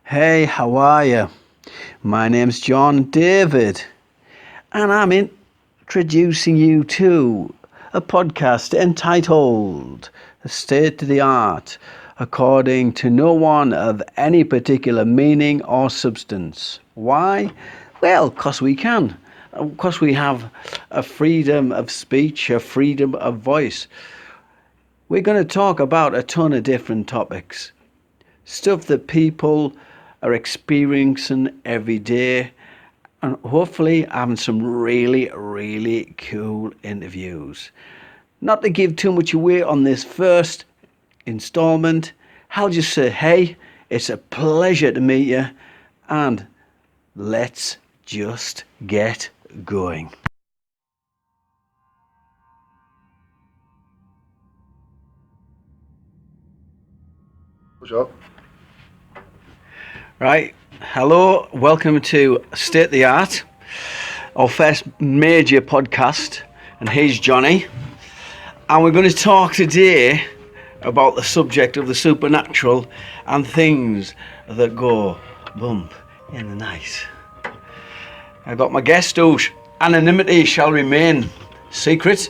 Hey, how are you? My name's John David, and I'm introducing you to a podcast entitled The State of the Art, according to no one of any particular meaning or substance. Why? Well, because we can. Because we have a freedom of speech, a freedom of voice. We're going to talk about a ton of different topics. Stuff that people are experiencing every day, and hopefully having some really cool interviews. Not to give too much away on this first installment, I'll just say, hey, it's a pleasure to meet you, and let's just get going. What's up? Right, hello, welcome to State of the Art, our first major podcast, and here's Johnny, and we're going to talk today about the subject of the supernatural and things that go bump in the night. I got my guest whose anonymity shall remain secret.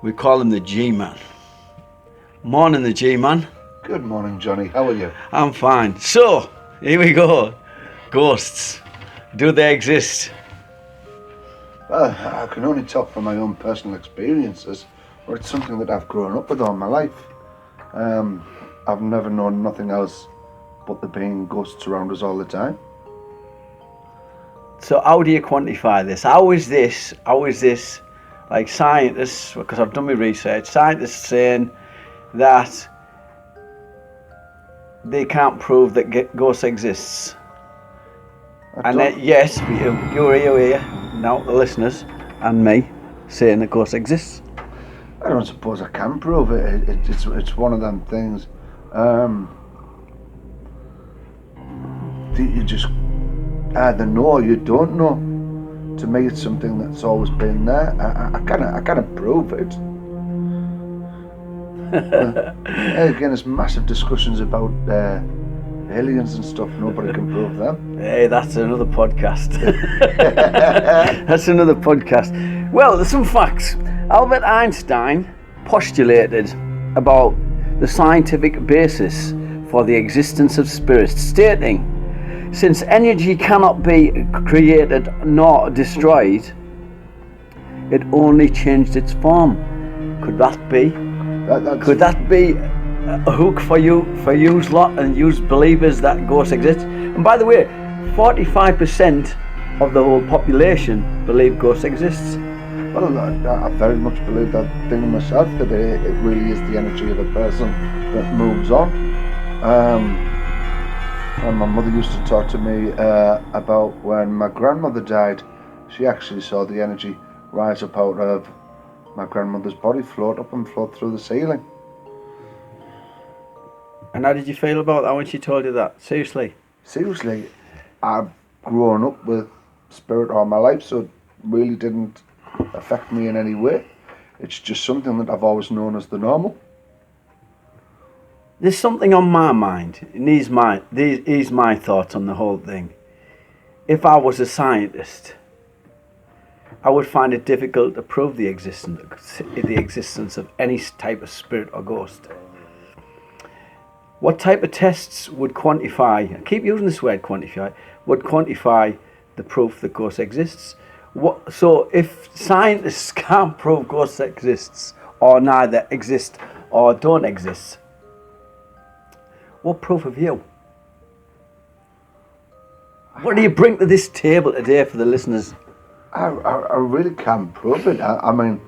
We call him the G-Man. Morning, the G-Man. Good morning, Johnny. How are you? I'm fine. So, here we go. Ghosts. Do they exist? Well, I can only talk from my own personal experiences, but it's something that I've grown up with all my life. I've never known nothing else but there being ghosts around us all the time. So how do you quantify this? How is this, like scientists, because I've done my research, scientists saying that they can't prove that ghosts exists. And then, yes, you're here now, the listeners and me, saying that ghosts exists. I don't suppose I can prove it. It's one of them things. You just either know or you don't know. To me, it's something that's always been there. I can't prove it. Again, there's massive discussions about aliens and stuff. Nobody can prove them. Hey, that's another podcast. That's another podcast. Well, there's some facts. Albert Einstein postulated about the scientific basis for the existence of spirits, stating, since energy cannot be created nor destroyed, it only changed its form. Could that be? Could that be a hook for you lot and you believers that ghosts exist? And by the way, 45% of the whole population believe ghosts exists. Well, I very much believe that thing myself, that it really is the energy of a person that moves on. And my mother used to talk to me about when my grandmother died. She actually saw the energy rise up out of my grandmother's body, float up and float through the ceiling. And how did you feel about that when she told you that? Seriously, I've grown up with spirit all my life, so it really didn't affect me in any way. It's just something that I've always known as the normal. There's something on my mind, and these my thoughts on the whole thing. If I was a scientist, I would find it difficult to prove the existence of any type of spirit or ghost. What type of tests would quantify, I keep using this word quantify, would quantify the proof that ghosts exists? So if scientists can't prove ghosts exists, or neither exist or don't exist, what proof have you? What do you bring to this table today for the listeners? I really can't prove it. I mean,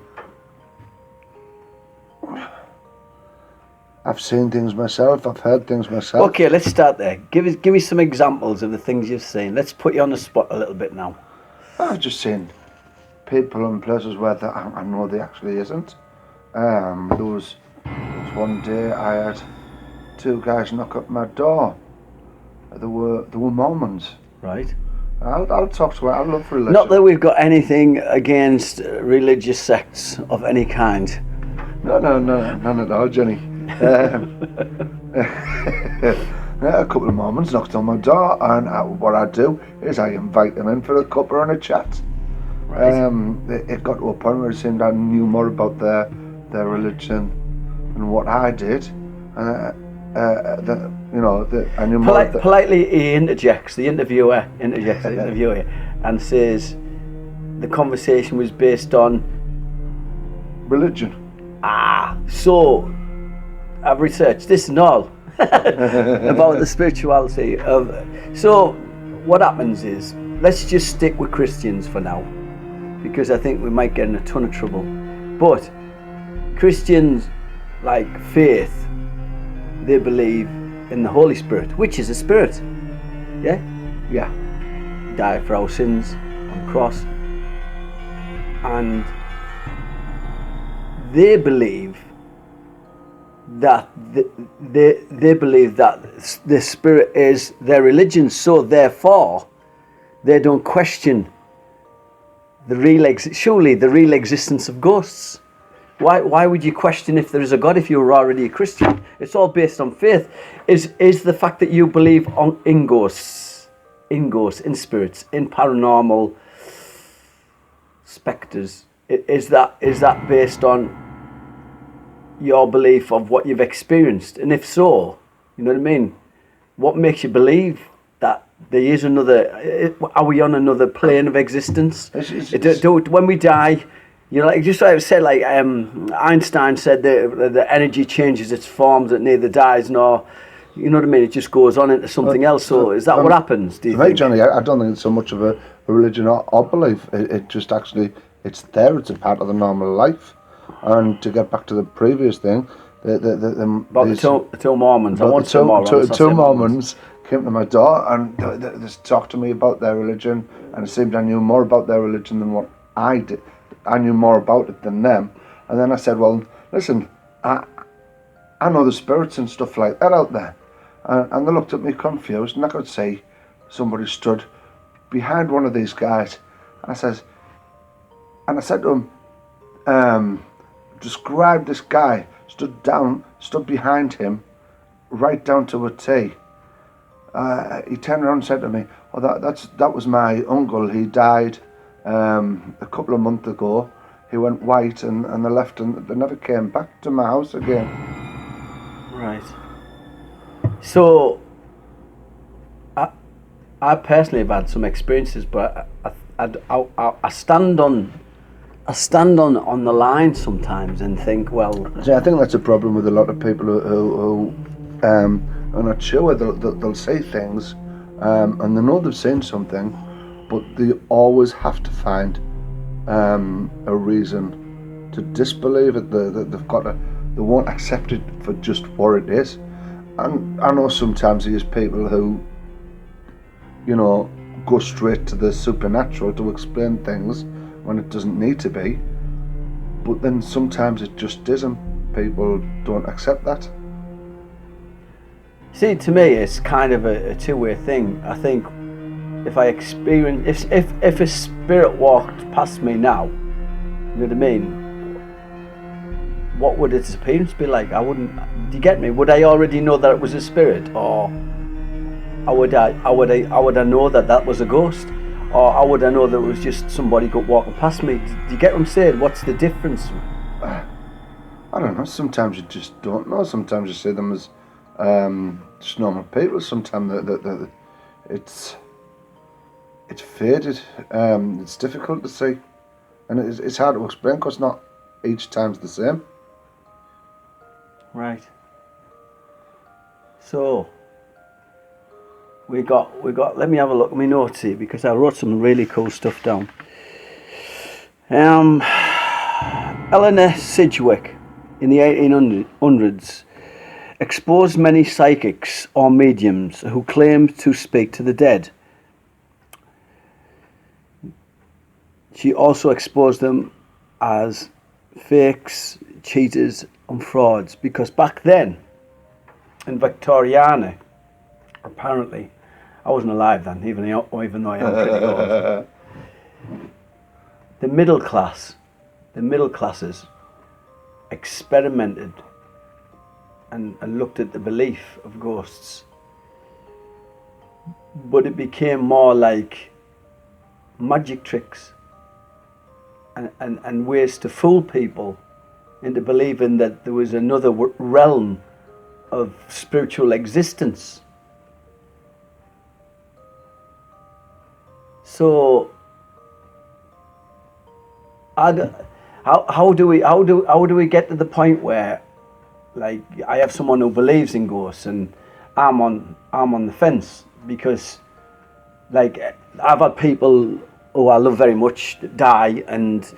I've seen things myself. I've heard things myself. Okay, let's start there. Give me some examples of the things you've seen. Let's put you on the spot a little bit now. I've just seen people in places where I know they actually isn't. There was one day I had two guys knock at my door. They were Mormons. Right. I'll talk to her. I love religion. Not that we've got anything against religious sects of any kind. No, none at all, Jenny. A couple of Mormons knocked on my door, and what I do is I invite them in for a cuppa and a chat. Right. It got to a point where it seemed I knew more about their religion than what I did. I knew more. Politely, he interjects. The interviewer interjects the interviewer and says the conversation was based on religion. So I've researched this and all about the spirituality of. So what happens is, let's just stick with Christians for now, because I think we might get in a ton of trouble. But Christians, like faith, they believe in the Holy Spirit, which is a spirit. Yeah? Yeah. He died for our sins on the cross. And they believe that they believe that the spirit is their religion, so therefore they don't question the real existence of ghosts. Why would you question if there is a God if you were already a Christian? It's all based on faith. Is the fact that you believe in ghosts, in spirits, in paranormal spectres, is that based on your belief of what you've experienced? And if so, you know what I mean, what makes you believe that there is another? Are we on another plane of existence? When we die, you know, like just like I said, like Einstein said, the energy changes its forms, it neither dies nor, you know what I mean, it just goes on into something else. So is that what happens, do you think? Johnny, I don't think it's so much of a religion or belief. It just actually, it's there, it's a part of the normal life. And to get back to the previous thing, the two Mormons. Two Mormons came to my door and they talked to me about their religion, and it seemed I knew more about their religion than what I did. I knew more about it than them. And then I said, well, listen, I know the spirits and stuff like that out there. And they looked at me confused, and I could see somebody stood behind one of these guys. And I said to him, describe this guy. Stood behind him, right down to a T. He turned around and said to me, "Oh, that was my uncle. He died a couple of months ago. He went white and they left, and they never came back to my house again." Right. So, I personally have had some experiences, but I stand on the line sometimes and think, well. See, I think that's a problem with a lot of people who are not sure. They'll say things, and they know they've seen something, but they always have to find a reason to disbelieve it. They won't accept it for just what it is. And I know sometimes there's people who, you know, go straight to the supernatural to explain things when it doesn't need to be. But then sometimes it just isn't. People don't accept that. See, to me, it's kind of a two-way thing. I think if I experience, if a spirit walked past me now, you know what I mean, what would its appearance be like? I wouldn't. Do you get me? Would I already know that it was a spirit, or how would I know that was a ghost, or how would I know that it was just somebody walking past me? Do you get what I'm saying? What's the difference? I don't know. Sometimes you just don't know. Sometimes you see them as just normal people. Sometimes it's faded. It's difficult to see, and it's hard to explain because not each time's the same. Right. So we got. Let me have a look at my notes here because I wrote some really cool stuff down. Eleanor Sidgwick in the 1800s exposed many psychics or mediums who claimed to speak to the dead. She also exposed them as fakes, cheaters and frauds, because back then in Victoriana, apparently, I wasn't alive then, even though I am pretty old. The middle classes experimented and looked at the belief of ghosts but it became more like magic tricks and ways to fool people into believing that there was another realm of spiritual existence. So, how do we get to the point where, like, I have someone who believes in ghosts and I'm on the fence, because, like, I've had people who I love very much die, and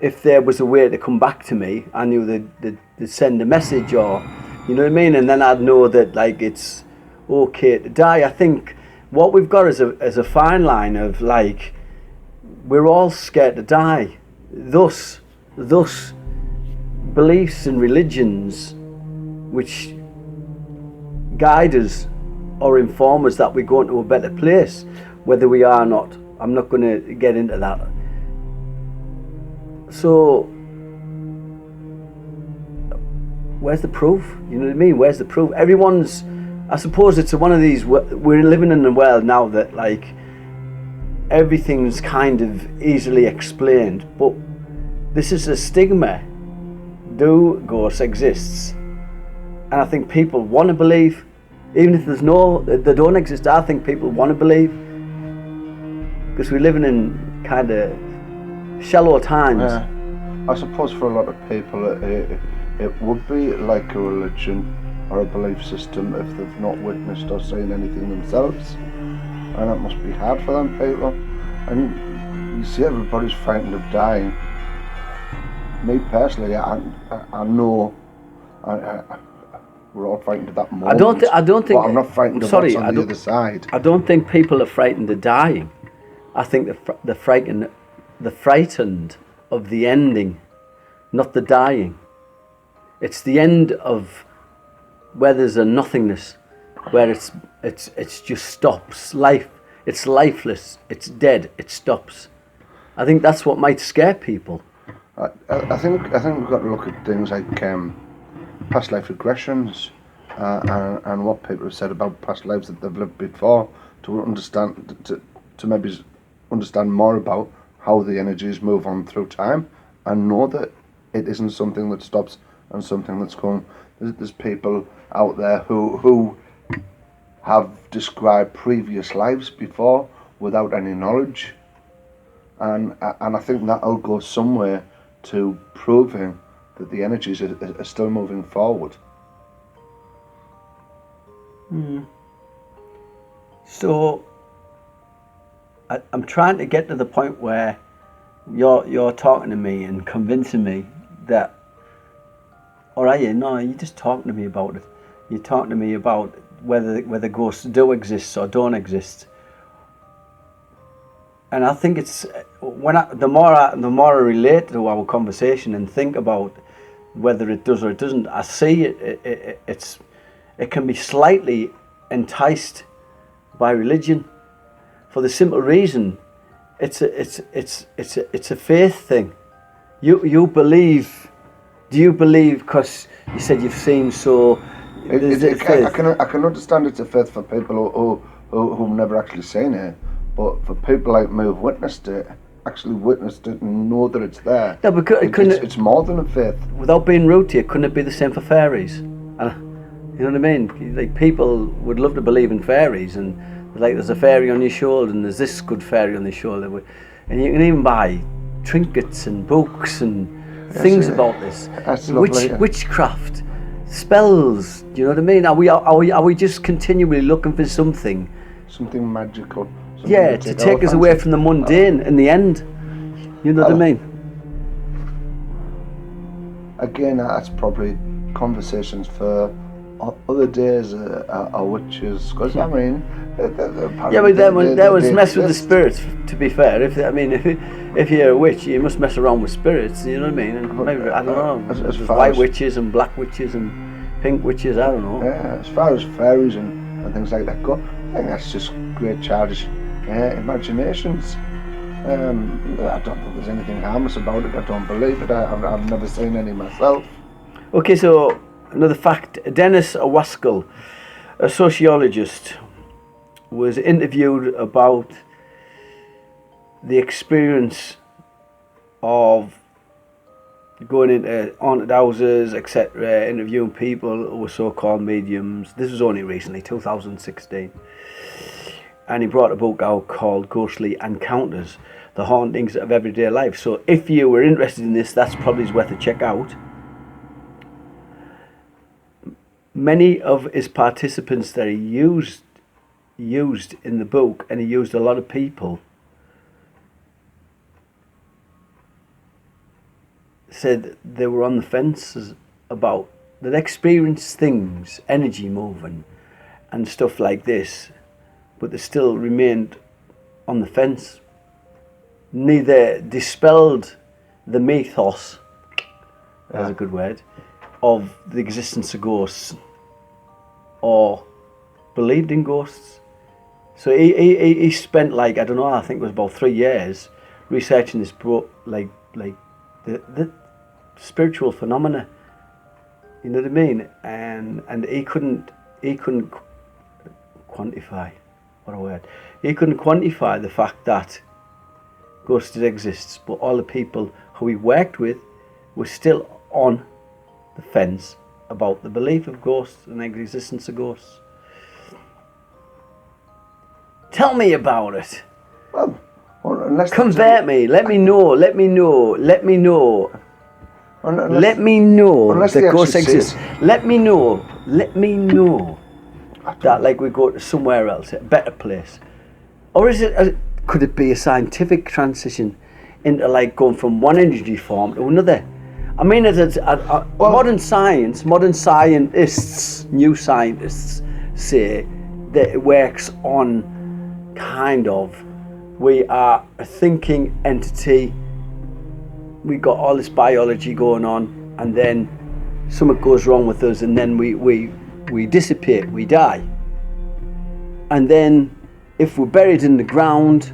if there was a way to come back to me, I knew they'd send a message, or, you know what I mean, and then I'd know that, like, it's okay to die. I think what we've got is a fine line of, like, we're all scared to die. Thus beliefs and religions which guide us or inform us that we're going to a better place, whether we are or not. I'm not going to get into that. So, where's the proof? You know what I mean? Where's the proof? Everyone's, I suppose it's one of these, we're living in a world now that, like, everything's kind of easily explained, but this is a stigma. Do ghosts exist? And I think people want to believe, even if they don't exist. I think people want to believe, because we're living in kind of shallow times. Yeah. I suppose for a lot of people it would be like a religion or a belief system if they've not witnessed or seen anything themselves, and it must be hard for them people. And you see everybody's frightened of dying. Me personally, I know we're all frightened of that moment. I don't think. But I'm not frightened of what's on the other side. I don't think people are frightened of dying. I think they're frightened of the ending, not the dying. It's the end of where there's a nothingness, where it's just stops. Life, it's lifeless. It's dead. It stops. I think that's what might scare people. I think we've got to look at things like past life regressions and what people have said about past lives that they've lived before, to understand to maybe understand more about how the energies move on through time, and know that it isn't something that stops and something that's going. There's people out there who have described previous lives before without any knowledge, and I think that'll go somewhere to proving that the energies are still moving forward. So I'm trying to get to the point where you're talking to me and convincing me that, all right, you're just talking to me about it. You're talking to me about whether ghosts do exist or don't exist. And I think it's the more I relate to our conversation and think about whether it does or it doesn't, I see it can be slightly enticed by religion, for the simple reason it's a faith thing. You believe. Do you believe because you said you've seen so? I can understand it's a faith for people who've never actually seen it. But for people like me who've witnessed it and know that it's there, yeah, because it's more than a faith. Without being rude to you, couldn't it be the same for fairies? You know what I mean? Like, people would love to believe in fairies, and like, there's a fairy on your shoulder and there's this good fairy on your shoulder, and you can even buy trinkets and books and things about this. Witchcraft, spells. Do you know what I mean? Are we just continually looking for something magical? Yeah, to take us away from the mundane in the end. You know what I mean? Again, that's probably conversations for other days or witches. Because, I mean, yeah, but that was mess with the spirits, to be fair. If you're a witch, you must mess around with spirits, you know what I mean? And maybe, I don't know, there's white witches and black witches and pink witches, I don't know. Yeah, as far as fairies and things like that go, I think that's just great childish imaginations. I don't think there's anything harmless about it. I don't believe it. I've never seen any myself. Okay, so another fact. Dennis Waskell, a sociologist, was interviewed about the experience of going into haunted houses, etc., interviewing people who were so-called mediums. This was only recently, 2016. And he brought a book out called Ghostly Encounters, The Hauntings of Everyday Life. So if you were interested in this, that's probably worth a check out. Many of his participants that he used in the book, and he used a lot of people, said they were on the fences about, that experienced things, energy moving and stuff like this, but they still remained on the fence. Neither dispelled the mythos, that's a good word, of the existence of ghosts, or believed in ghosts. So he spent, like, I don't know, I think it was about 3 years researching this book, like the spiritual phenomena, you know what I mean? And he couldn't quantify, what a word, he couldn't quantify the fact that ghosts did exist, but all the people who he worked with were still on the fence about the belief of ghosts and the existence of ghosts. Tell me about it. Well, unless Convert me. Let me know. Let me know. Let me know. Let me know that ghosts exist. Let me know. Let me know that, like, we go to somewhere else, a better place. Or is it? Could it be a scientific transition into, like, going from one energy form to another? I mean, modern scientists, new scientists, say that it works on kind of, we are a thinking entity, we got all this biology going on, and then something goes wrong with us, and then we dissipate, we die. And then if we're buried in the ground,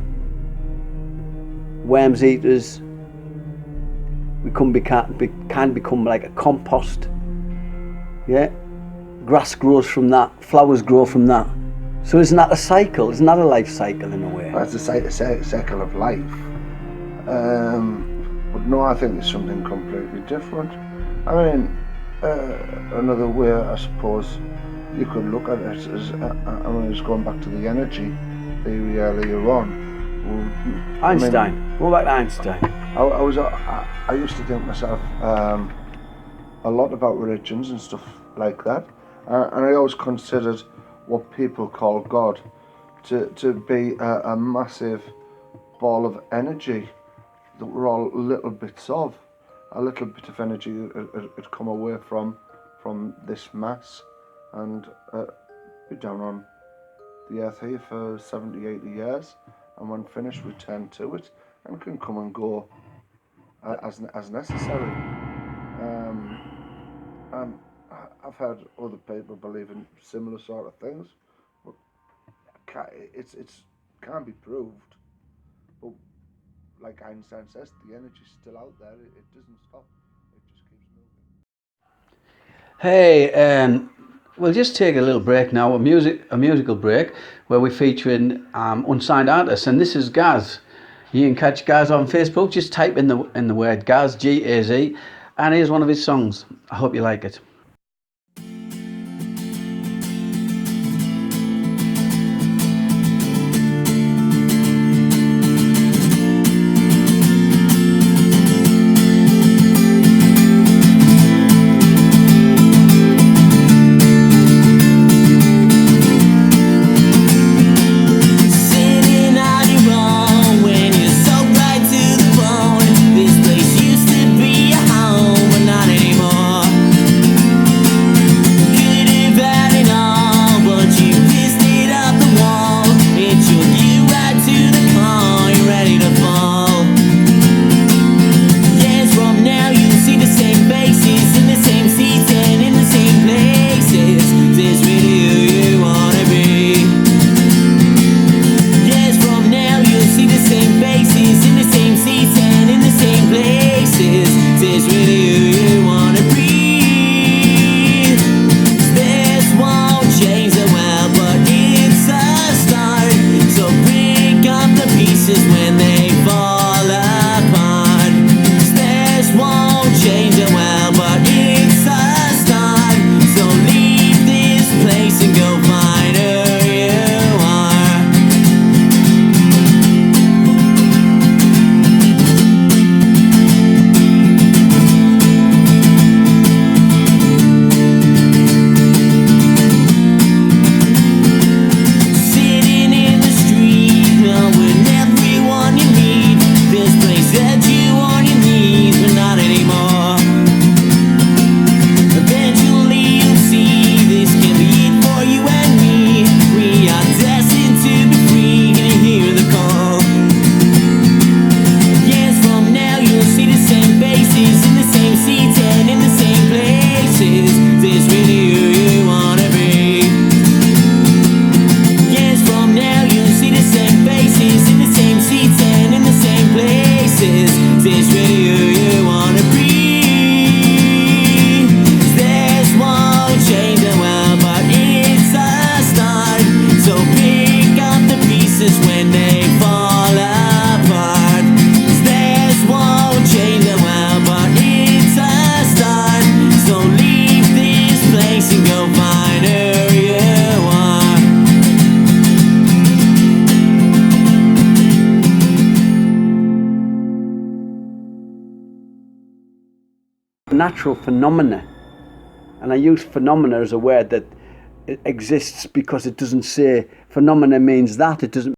worms eat us, we can become like a compost. Yeah, grass grows from that, flowers grow from that. So isn't that a cycle? Isn't that a life cycle in a way? That's a cycle of life. But no, I think it's something completely different. I mean, another way, I suppose, you could look at it as, I mean, it's going back to the energy theory earlier on. Einstein. Go back to Einstein. I used to think myself a lot about religions and stuff like that, and I always considered what people call God to be a massive ball of energy that we're all little bits of. A little bit of energy had come away from this mass and be down on the earth here for 70, 80 years, and when finished return to it and can come and go as necessary. I've heard other people believe in similar sort of things, but it can't be proved. But like Einstein says, the energy's still out there. It doesn't stop. It just keeps moving. Hey, we'll just take a little break now, a musical break, where we're featuring unsigned artists, and this is Gaz. You can catch Gaz on Facebook. Just type in the word Gaz, Gaz, and here's one of his songs. I hope you like it. This place used to be a home, but not anymore. natural phenomena. And I use phenomena as a word that it exists because it doesn't say phenomena means that. It doesn't